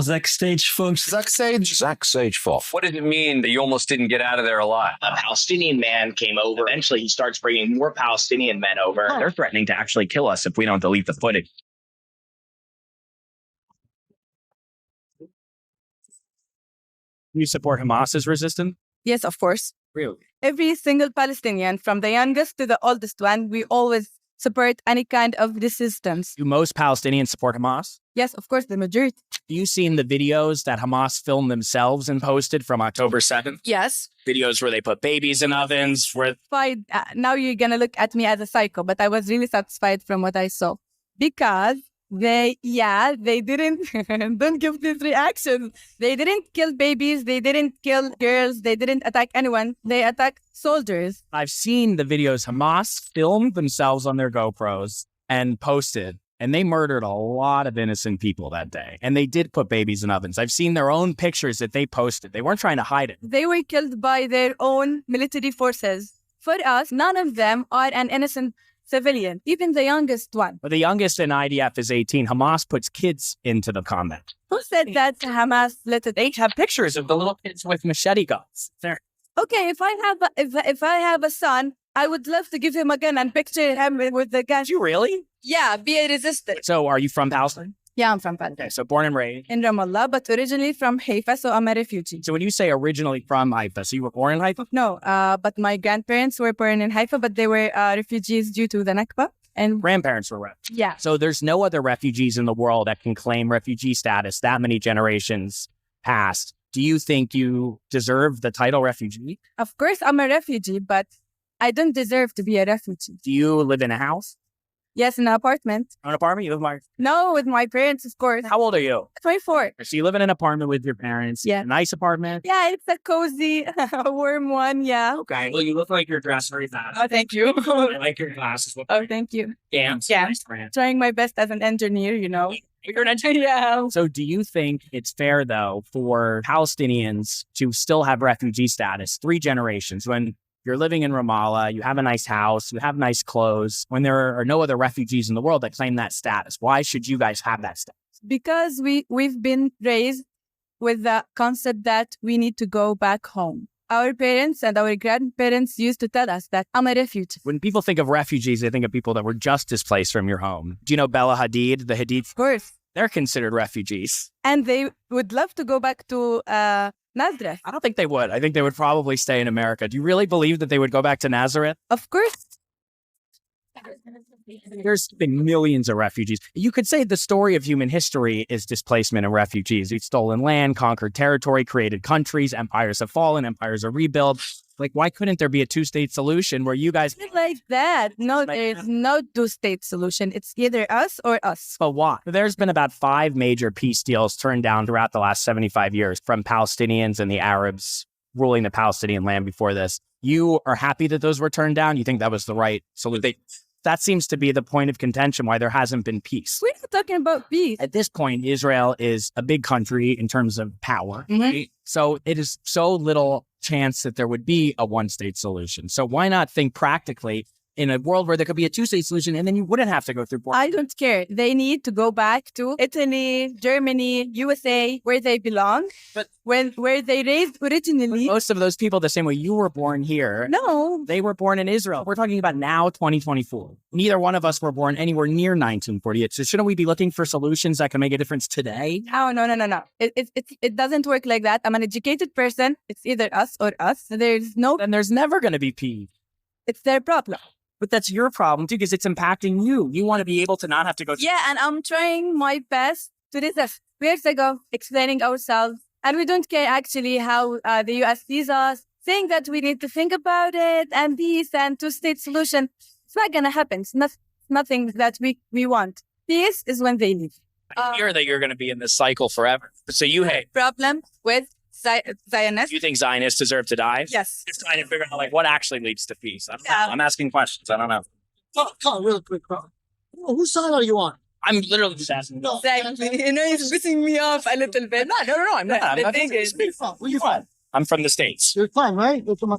Zak Fox. Zak Fox. What did it mean that you almost didn't get out of there alive? A Palestinian man came over. Eventually, he starts bringing more Palestinian men over. They're threatening to actually kill us if we don't delete the footage. You support Hamas's resistance? Yes, of course. Really? Every single Palestinian, from the youngest to the oldest one, we always support any kind of resistance. Do most Palestinians support Hamas? Yes, of course, the majority. Have you seen the videos that Hamas filmed themselves and posted from October 7th? Yes. Videos where they put babies in ovens, where Now you're going to look at me as a psycho, but I was really satisfied from what I saw. Because they didn't, don't give this reaction. They didn't kill babies, they didn't kill girls, they didn't attack anyone. They attacked soldiers. I've seen the videos Hamas filmed themselves on their GoPros and posted, and they murdered a lot of innocent people that day. And they did put babies in ovens. I've seen their own pictures that they posted. They weren't trying to hide it. They were killed by their own military forces. For us, none of them are an innocent civilian, even the youngest one. But the youngest in IDF is 18. Hamas puts kids into the combat. Who said that Hamas let it? They have pictures of the little kids with machete guns. There. Okay, if I have a son, I would love to give him a gun and picture him with the gun. You really? Yeah, be a resistant. So are you from Palestine? Yeah, I'm from Palestine. Okay, so born and raised In Ramallah, but originally from Haifa, so I'm a refugee. So when you say originally from Haifa, so you were born in Haifa? No, but my grandparents were born in Haifa, but they were refugees due to the Nakba. And Grandparents were refugees. yeah, So there's no other refugees in the world that can claim refugee status that many generations past. Do you think you deserve the title refugee? of course I'm a refugee, but I don't deserve to be a refugee. Do you live in a house? Yes, in an apartment. An apartment? You live in my... No, with my parents, of course. How old are you? 24. So you live in an apartment with your parents. Yeah. A nice apartment. Yeah, it's a cozy, warm one, yeah. Okay. Well, you look like you're dressed very fast. Oh, thank you. I like your glasses. Oh, thank you. Damn. Yeah. Nice brand. Trying my best as an engineer, you know. You're an engineer. Yeah. So do you think it's fair, though, for Palestinians to still have refugee status 3 generations when you're living in Ramallah, you have a nice house, you have nice clothes, when there are no other refugees in the world that claim that status? Why should you guys have that status? Because we've been raised with the concept that we need to go back home. Our parents and our grandparents used to tell us that I'm a refugee. When people think of refugees, they think of people that were just displaced from your home. Do you know Bella Hadid, the Hadid? Of course. They're considered refugees. And they would love to go back to Nazareth. I don't think they would. I think they would probably stay in America. Do you really believe that they would go back to Nazareth? Of course. There's been millions of refugees. You could say the story of human history is displacement and refugees. We've stolen land, conquered territory, created countries, empires have fallen, empires are rebuilt. Like, why couldn't there be a 2-state solution where you guys... It's like that. No, there is no 2-state solution. It's either us or us. But why? There's been about 5 major peace deals turned down throughout the last 75 years from Palestinians and the Arabs ruling the Palestinian land before this. You are happy that those were turned down? You think that was the right solution? That seems to be the point of contention why there hasn't been peace. We're not talking about peace. At this point, Israel is a big country in terms of power. Right? So it is so little chance that there would be a 1-state solution. So why not think practically in a world where there could be a 2-state solution and then you wouldn't have to go through war? I don't care. They need to go back to Italy, Germany, USA, where they belong, But where they raised originally. most of those people, the same way you were born here, No. they were born in Israel. We're talking about now, 2024. Neither one of us were born anywhere near 1948. So shouldn't we be looking for solutions that can make a difference today? No. It doesn't work like that. I'm an educated person. It's either us or us. There's no, Then there's never going to be peace. it's their problem. But that's your problem too, because it's impacting you. You want to be able to not have to go through. Yeah, and I'm trying my best to resist. Years ago, explaining ourselves, and we don't care actually how the US sees us, saying that we need to think about it and peace and 2-state solution. It's not gonna happen. It's nothing that we want. Peace is when they leave. I hear that you're going to be in this cycle forever. So you hate. Problem with Zionists. You think Zionists deserve to die? Yes. Just trying to figure out like what actually leads to peace. I don't know. Yeah. I'm asking questions. I don't know. Come on, real quick. Whose side are you on? I'm literally just asking. Exactly. You know, it's pissing me off a little bit. No, I'm not. I'm The not thing is, Where you from? Where you from? I'm from the States. You're fine, right? You're from my